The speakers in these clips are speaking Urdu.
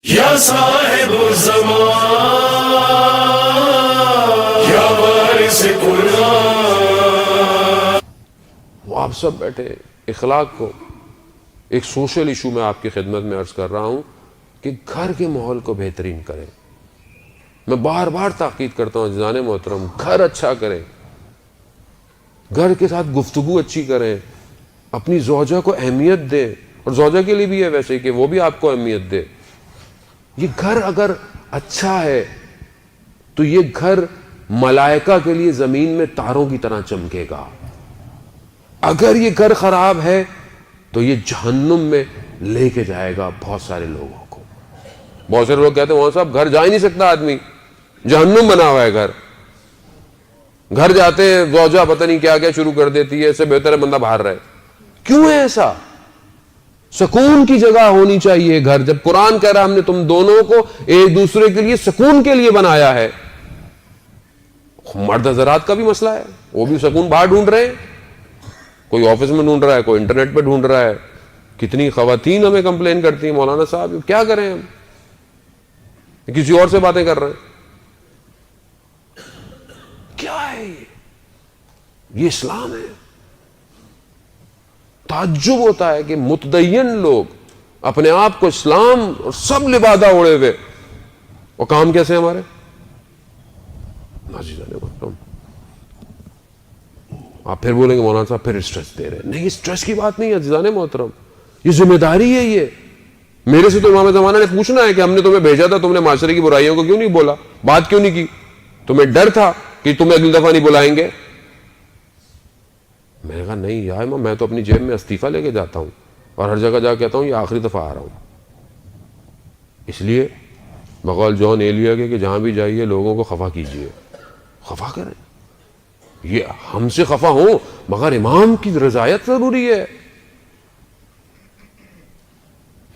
یا صاحب الزمان یا وارث قرآن. وہ آپ سب بیٹھے اخلاق کو ایک سوشل ایشو میں آپ کی خدمت میں عرض کر رہا ہوں کہ گھر کے ماحول کو بہترین کریں. میں بار بار تاکید کرتا ہوں عزیزان محترم، گھر اچھا کریں، گھر کے ساتھ گفتگو اچھی کریں، اپنی زوجہ کو اہمیت دیں، اور زوجہ کے لیے بھی ہے ویسے کہ وہ بھی آپ کو اہمیت دے. یہ گھر اگر اچھا ہے تو یہ گھر ملائکہ کے لیے زمین میں تاروں کی طرح چمکے گا. اگر یہ گھر خراب ہے تو یہ جہنم میں لے کے جائے گا بہت سارے لوگوں کو. بہت سارے لوگ کہتے ہیں وہاں صاحب گھر جا ہی نہیں سکتا آدمی، جہنم بنا ہوا ہے گھر. گھر جاتے ہیں زوجہ پتہ نہیں کیا کیا شروع کر دیتی ہے، اس سے بہتر ہے بندہ باہر رہے. کیوں ہے ایسا؟ سکون کی جگہ ہونی چاہیے گھر. جب قرآن کہہ رہا ہم نے تم دونوں کو ایک دوسرے کے لیے سکون کے لیے بنایا ہے. مرد حضرات کا بھی مسئلہ ہے، وہ بھی سکون باہر ڈھونڈ رہے ہیں، کوئی آفس میں ڈھونڈ رہا ہے، کوئی انٹرنیٹ پہ ڈھونڈ رہا ہے. کتنی خواتین ہمیں کمپلین کرتی ہیں مولانا صاحب کیا کریں ہم، کسی اور سے باتیں کر رہے ہیں. کیا ہے یہ اسلام ہے؟ تعجب ہوتا ہے کہ متدین لوگ اپنے آپ کو اسلام اور سب لبادہ اوڑے ہوئے، اور کام کیسے ہمارے آپ پھر بولیں گے مولانا صاحب پھر اسٹریس دے رہے ہیں. نہیں، اسٹریس کی بات نہیں ہے عزیزان محترم، یہ ذمہ داری ہے. یہ میرے سے تو امام زمانہ نے پوچھنا ہے کہ ہم نے تمہیں بھیجا تھا، تم نے معاشرے کی برائیوں کو کیوں نہیں بولا، بات کیوں نہیں کی؟ تمہیں ڈر تھا کہ تمہیں اگلی دفعہ نہیں بلائیں گے؟ میں نے کہا نہیں یا امام، میں تو اپنی جیب میں استعفیٰ لے کے جاتا ہوں اور ہر جگہ جا کے کہتا ہوں یہ آخری دفعہ آ رہا ہوں. اس لیے بقول جان ایلیا کے کہ جہاں بھی جائیے لوگوں کو خفا کیجیے، خفا کریں. یہ ہم سے خفا ہوں مگر امام کی رضایت ضروری ہے.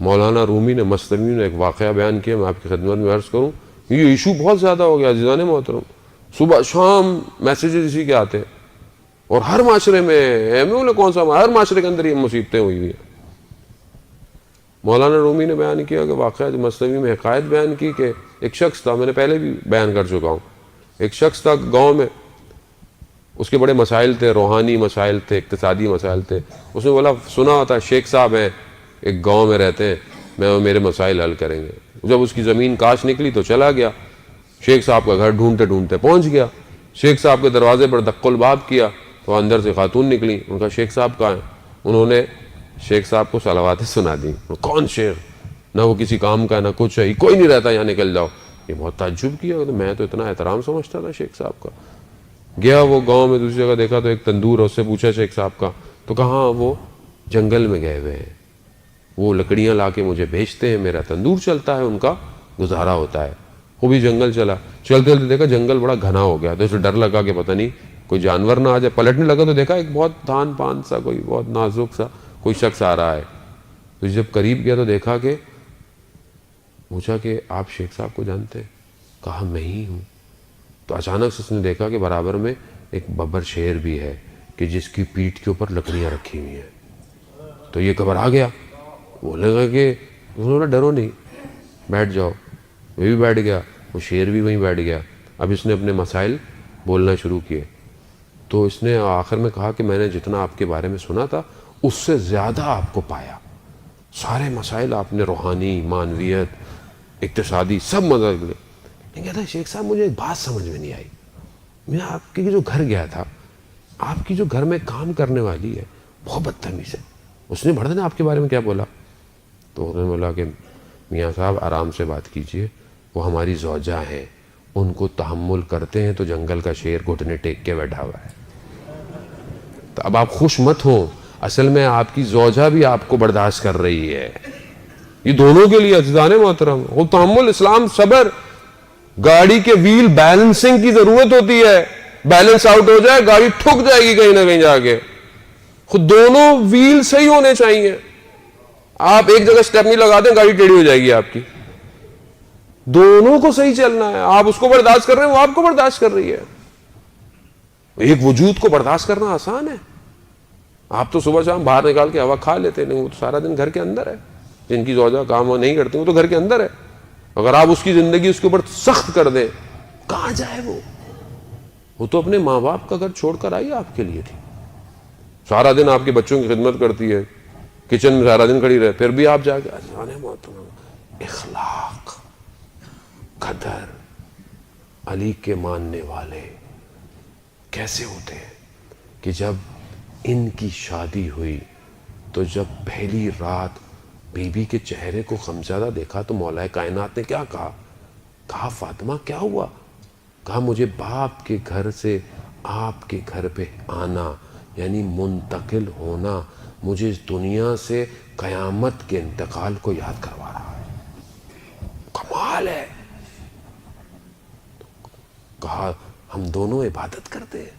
مولانا رومی نے مصنوی میں ایک واقعہ بیان کیا، میں آپ کی خدمت میں عرض کروں. یہ ایشو بہت زیادہ ہو گیا عزیزان محترم، صبح شام میسیجز اسی کے آتے ہیں، اور ہر معاشرے میں کون سا ہر معاشرے کے اندر یہ مصیبتیں ہوئی ہوئی ہیں. مولانا رومی نے بیان کیا کہ واقعہ مصنوی میں حکایت بیان کی کہ ایک شخص تھا، میں نے پہلے بھی بیان کر چکا ہوں. ایک شخص تھا گاؤں میں، اس کے بڑے مسائل تھے، روحانی مسائل تھے، اقتصادی مسائل تھے. اس نے بولا سنا ہوتا شیخ صاحب ہیں ایک گاؤں میں رہتے ہیں، میرے مسائل حل کریں گے. جب اس کی زمین کاش نکلی تو چلا گیا، شیخ صاحب کا گھر ڈھونڈتے ڈھونڈتے پہنچ گیا. شیخ صاحب کے دروازے پر دق الباب کیا تو اندر سے خاتون نکلی. ان کا شیخ صاحب کہاں ہیں؟ انہوں نے شیخ صاحب کو صلواتیں سنا دی. کون شیخ؟ نہ وہ کسی کام کا نہ کچھ ہے، کوئی نہیں رہتا، یہاں نکل جاؤ. یہ بہت تعجب کیا، میں تو اتنا احترام سمجھتا تھا شیخ صاحب کا. گیا وہ گاؤں میں، دوسری جگہ دیکھا تو ایک تندور، اس سے پوچھا شیخ صاحب کا تو کہاں وہ جنگل میں گئے ہوئے ہیں، وہ لکڑیاں لا کے مجھے بھیجتے ہیں، میرا تندور چلتا ہے، ان کا گزارا ہوتا ہے. وہ بھی جنگل چلا، چلتے چلتے دیکھا جنگل بڑا گھنا ہو گیا تو اسے ڈر لگا کہ پتہ نہیں کوئی جانور نہ آ جائے. پلٹنے لگا تو دیکھا ایک بہت دھان پان سا کوئی بہت نازک سا کوئی شخص آ رہا ہے. تو جب قریب گیا تو دیکھا کہ پوچھا کہ آپ شیخ صاحب کو جانتے ہیں؟ کہا میں ہی ہوں. تو اچانک سے اس نے دیکھا کہ برابر میں ایک ببر شیر بھی ہے کہ جس کی پیٹھ کے اوپر لکڑیاں رکھی ہوئی ہیں. تو یہ گھبرا گیا، بولنے لگا کہ انہوں نے ڈرو نہیں، بیٹھ جاؤ. وہ بھی بیٹھ گیا، وہ شیر بھی وہیں بیٹھ گیا. اب اس نے اپنے مسائل بولنا شروع کیے. تو اس نے آخر میں کہا کہ میں نے جتنا آپ کے بارے میں سنا تھا اس سے زیادہ آپ کو پایا. سارے مسائل آپ نے روحانی، معنویت، اقتصادی سب مدد لے. لیکن کہتا ہے شیخ صاحب مجھے ایک بات سمجھ میں نہیں آئی، میں آپ کے جو گھر گیا تھا، آپ کی جو گھر میں کام کرنے والی ہے بہت بدتمیز ہے. اس نے بڑھا نے آپ کے بارے میں کیا بولا؟ تو انہوں نے بولا کہ میاں صاحب آرام سے بات کیجئے، وہ ہماری زوجہ ہیں، ان کو تحمل کرتے ہیں تو جنگل کا شیر گھٹنے ٹیک کے بیٹھا ہوا ہے. تو اب آپ خوش مت ہوں، اصل میں آپ کی زوجہ بھی آپ کو برداشت کر رہی ہے. یہ دونوں کے لیے عزیزان محترم وہ تحمل، اسلام، صبر. گاڑی کے ویل بیلنسنگ کی ضرورت ہوتی ہے، بیلنس آؤٹ ہو جائے گاڑی ٹھک جائے گی کہیں نہ کہیں جا کے. خود دونوں ویل صحیح ہونے چاہیے. آپ ایک جگہ سٹیپ نہیں لگا دیں گاڑی ٹیڑھی ہو جائے گی آپ کی. دونوں کو صحیح چلنا ہے. آپ اس کو برداشت کر رہے ہیں، وہ آپ کو برداشت کر رہی ہے. ایک وجود کو برداشت کرنا آسان ہے. آپ تو صبح شام باہر نکال کے ہوا کھا لیتے ہیں، وہ تو سارا دن گھر کے اندر ہے. جن کی زوجہ کام نہیں کرتی وہ تو گھر کے اندر ہے. اگر آپ اس کی زندگی اس کے اوپر سخت کر دیں، کہاں جائے وہ تو اپنے ماں باپ کا گھر چھوڑ کر آئی آپ کے لیے تھی، سارا دن آپ کے بچوں کی خدمت کرتی ہے، کچن میں سارا دن کھڑی رہے، پھر بھی آپ جا کے اخلاق، قدر، علی کے ماننے والے کیسے ہوتے ہیں کہ جب ان کی شادی ہوئی تو جب پہلی رات بی بی کے چہرے کو غمزدہ دیکھا تو مولا کائنات نے کیا کہا فاطمہ کیا ہوا؟ کہا مجھے باپ کے گھر سے آپ کے گھر پہ آنا یعنی منتقل ہونا مجھے اس دنیا سے قیامت کے انتقال کو یاد کروا رہا ہے۔ کمال ہے۔ کہا ہم دونوں عبادت کرتے ہیں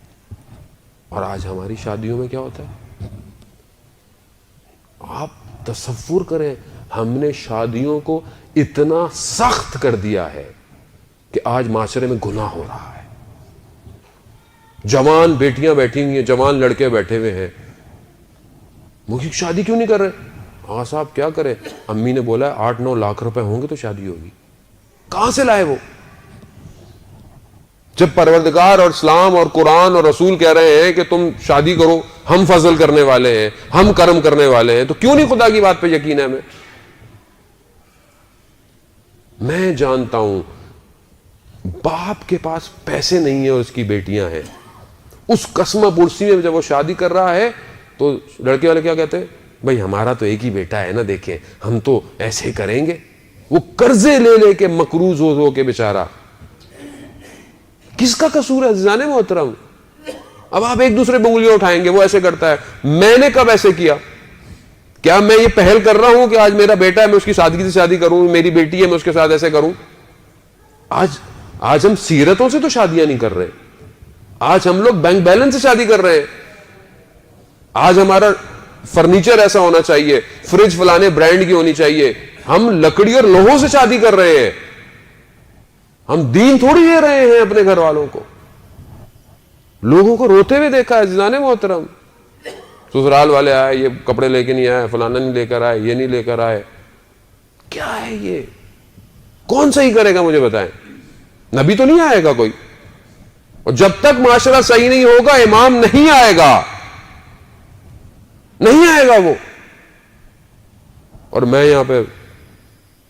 اور آج ہماری شادیوں میں کیا ہوتا ہے؟ آپ تصور کریں، ہم نے شادیوں کو اتنا سخت کر دیا ہے کہ آج معاشرے میں گناہ ہو رہا ہے۔ جوان بیٹیاں بیٹھی ہوئی ہیں، جوان لڑکے بیٹھے ہوئے ہیں، مجھے شادی کیوں نہیں کر رہے؟ ہاں صاحب کیا کریں، امی نے بولا 8-9 لاکھ روپے ہوں گے تو شادی ہوگی۔ کہاں سے لائے وہ؟ جب پروردگار اور اسلام اور قرآن اور رسول کہہ رہے ہیں کہ تم شادی کرو، ہم فضل کرنے والے ہیں، ہم کرم کرنے والے ہیں، تو کیوں نہیں خدا کی بات پہ یقین ہے ہمیں؟ میں جانتا ہوں باپ کے پاس پیسے نہیں ہیں اور اس کی بیٹیاں ہیں، اس قسمہ پرسی میں جب وہ شادی کر رہا ہے تو لڑکے والے کیا کہتے ہیں؟ بھائی ہمارا تو ایک ہی بیٹا ہے نا، دیکھیں ہم تو ایسے کریں گے۔ وہ قرضے لے لے کے مقروض ہو کے بیچارہ، کس کا قصور ہے عزیزان محترم؟ اب آپ ایک دوسرے پہ انگلیاں اٹھائیں گے، وہ ایسے کرتا ہے، میں نے کب ایسے کیا؟ کیا میں یہ پہل کر رہا ہوں کہ آج میرا بیٹا ہے میں اس کی سادگی سے شادی کروں، میری بیٹی ہے میں اس کے ساتھ ایسے کروں؟ آج ہم سیرتوں سے تو شادیاں نہیں کر رہے، آج ہم لوگ بینک بیلنس سے شادی کر رہے ہیں۔ آج ہمارا فرنیچر ایسا ہونا چاہیے، فریج فلانے برانڈ کی ہونی چاہیے، ہم لکڑی اور لوہوں سے شادی کر رہے ہیں، ہم دین تھوڑی دے رہے ہیں اپنے گھر والوں کو۔ لوگوں کو روتے ہوئے دیکھا ہے عزیزان محترم، سسرال والے آئے، یہ کپڑے لے کے نہیں آئے، فلانا نہیں لے کر آئے، یہ نہیں لے کر آئے۔ کیا ہے یہ؟ کون صحیح کرے گا مجھے بتائیں؟ نبی تو نہیں آئے گا کوئی، اور جب تک معاشرہ صحیح نہیں ہوگا امام نہیں آئے گا، نہیں آئے گا وہ۔ اور میں یہاں پہ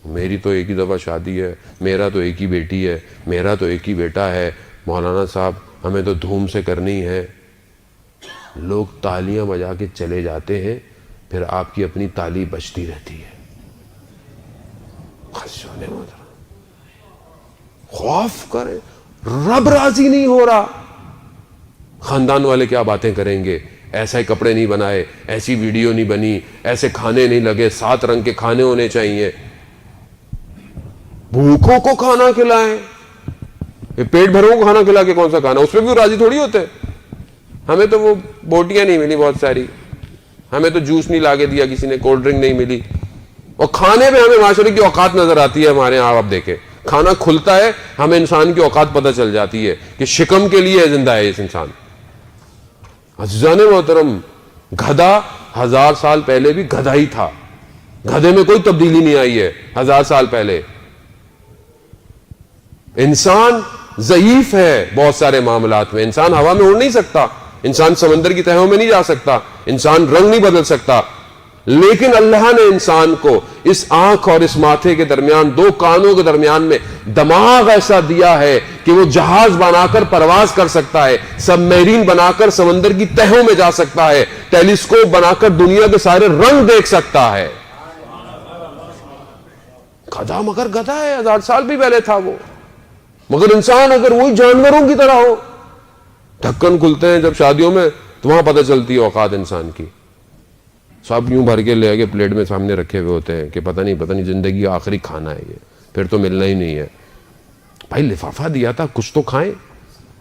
میری تو ایک ہی دفعہ شادی ہے، میرا تو ایک ہی بیٹی ہے، میرا تو ایک ہی بیٹا ہے، مولانا صاحب ہمیں تو دھوم سے کرنی ہے۔ لوگ تالیاں بجا کے چلے جاتے ہیں، پھر آپ کی اپنی تالی بجتی رہتی ہے۔ خوف کریں، رب راضی نہیں ہو رہا، خاندان والے کیا باتیں کریں گے، ایسے کپڑے نہیں بنائے، ایسی ویڈیو نہیں بنی، ایسے کھانے نہیں لگے، 7 رنگ کے کھانے ہونے چاہیے، بھوکوں کو کھانا کھلائیں۔ پیٹ بھروں کو کھانا کھلا کے کون سا کھانا؟ اس پہ بھی راضی تھوڑی ہوتے۔ ہمیں تو وہ بوٹیاں نہیں ملی بہت ساری، ہمیں تو جوس نہیں لا کے دیا کسی نے، کولڈ ڈرنک نہیں ملی، اور کھانے پہ ہمیں معاشرے کی اوقات نظر آتی ہے۔ ہمارے یہاں آپ دیکھیں کھانا کھلتا ہے، ہمیں انسان کی اوقات پتہ چل جاتی ہے کہ شکم کے لیے زندہ ہے اس انسان۔ عزیزان محترم، گدھا 1000 سال پہلے بھی گدھا ہی تھا، گدھے میں کوئی تبدیلی نہیں آئی ہے 1000 سال پہلے۔ انسان ضعیف ہے بہت سارے معاملات میں، انسان ہوا میں اڑ نہیں سکتا، انسان سمندر کی تہوں میں نہیں جا سکتا، انسان رنگ نہیں بدل سکتا، لیکن اللہ نے انسان کو اس آنکھ اور اس ماتھے کے درمیان، 2 کانوں کے درمیان میں دماغ ایسا دیا ہے کہ وہ جہاز بنا کر پرواز کر سکتا ہے، سب میرین بنا کر سمندر کی تہوں میں جا سکتا ہے، ٹیلیسکوپ بنا کر دنیا کے سارے رنگ دیکھ سکتا ہے۔ گدھا مگر گدھا ہے، 1000 سال بھی پہلے تھا وہ، مگر انسان اگر وہی جانوروں کی طرح ہو۔ ڈھکن کھلتے ہیں جب شادیوں میں تو وہاں پتہ چلتی ہے اوقات انسان کی، سب یوں بھر کے لے کے پلیٹ میں سامنے رکھے ہوئے ہوتے ہیں کہ پتہ نہیں زندگی کا آخری کھانا ہے یہ، پھر تو ملنا ہی نہیں ہے۔ بھائی لفافہ دیا تھا، کچھ تو کھائیں،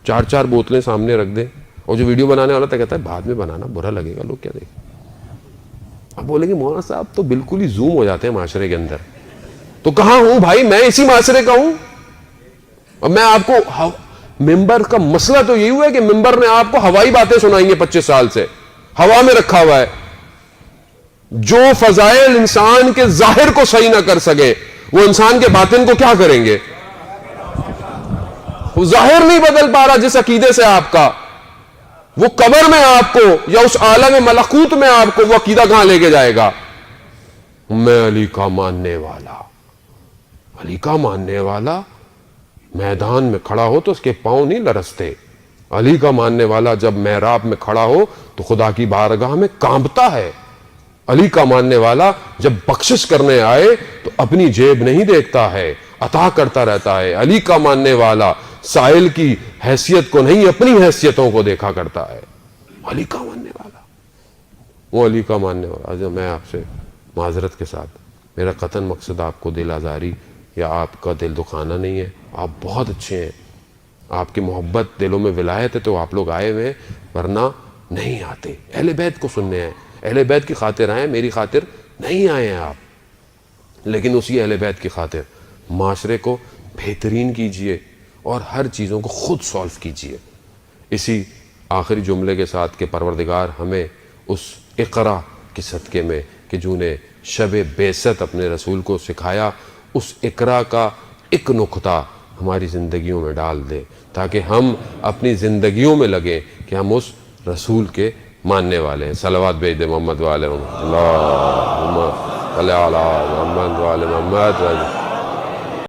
4 بوتلیں سامنے رکھ دیں، اور جو ویڈیو بنانے والا تھا کہتا ہے بعد میں بنانا، برا لگے گا، لوگ کیا دیکھیں۔ اب بولیں گے مولانا صاحب تو بالکل ہی زوم ہو جاتے ہیں معاشرے کے اندر، تو کہاں ہوں بھائی؟ میں اسی معاشرے کا ہوں، اور میں آپ کو ممبر کا مسئلہ تو یہی ہوا ہے کہ ممبر نے آپ کو ہوائی باتیں سنائی ہیں 25 سال سے، ہوا میں رکھا ہوا ہے۔ جو فضائل انسان کے ظاہر کو صحیح نہ کر سکے وہ انسان کے باطن کو کیا کریں گے؟ وہ ظاہر نہیں بدل پا رہا جس عقیدے سے آپ کا، وہ قبر میں آپ کو یا اس عالم ملکوت میں آپ کو وہ عقیدہ کہاں لے کے جائے گا؟ میں علی کا ماننے والا، علی کا ماننے والا میدان میں کھڑا ہو تو اس کے پاؤں نہیں لرزتے. علی کا ماننے والا جب محراب میں کھڑا ہو تو خدا کی بارگاہ میں کانپتا ہے. علی کا ماننے والا جب بخشش کرنے آئے تو اپنی جیب نہیں دیکھتا ہے، عطا کرتا رہتا ہے. علی کا ماننے والا سائل کی حیثیت کو نہیں اپنی حیثیتوں کو دیکھا کرتا ہے. علی کا ماننے والا، وہ علی کا ماننے والا. جو میں آپ سے معذرت کے ساتھ، میرا قطعاً مقصد آپ کو دل آزاری یا آپ کا دل دکھانا نہیں ہے. آپ بہت اچھے ہیں، آپ کی محبت دلوں میں ولایت ہے تو آپ لوگ آئے ہوئے ہیں، ورنہ نہیں آتے. اہل بیت کو سننے ہیں، اہل بیت کی خاطر آئے ہیں، میری خاطر نہیں آئے ہیں آپ. لیکن اسی اہل بیت کی خاطر معاشرے کو بہترین کیجئے اور ہر چیزوں کو خود سولو کیجئے. اسی آخری جملے کے ساتھ کہ پروردگار ہمیں اس اقرا کے صدقے میں کہ جنہوں نے شب بعثت اپنے رسول کو سکھایا، اس اقرا کا ایک نقطہ ہماری زندگیوں میں ڈال دے تاکہ ہم اپنی زندگیوں میں لگیں کہ ہم اس رسول کے ماننے والے ہیں. صلوات بھیج دے محمد والے محمد، اللہم صلی علی محمد والے محمد.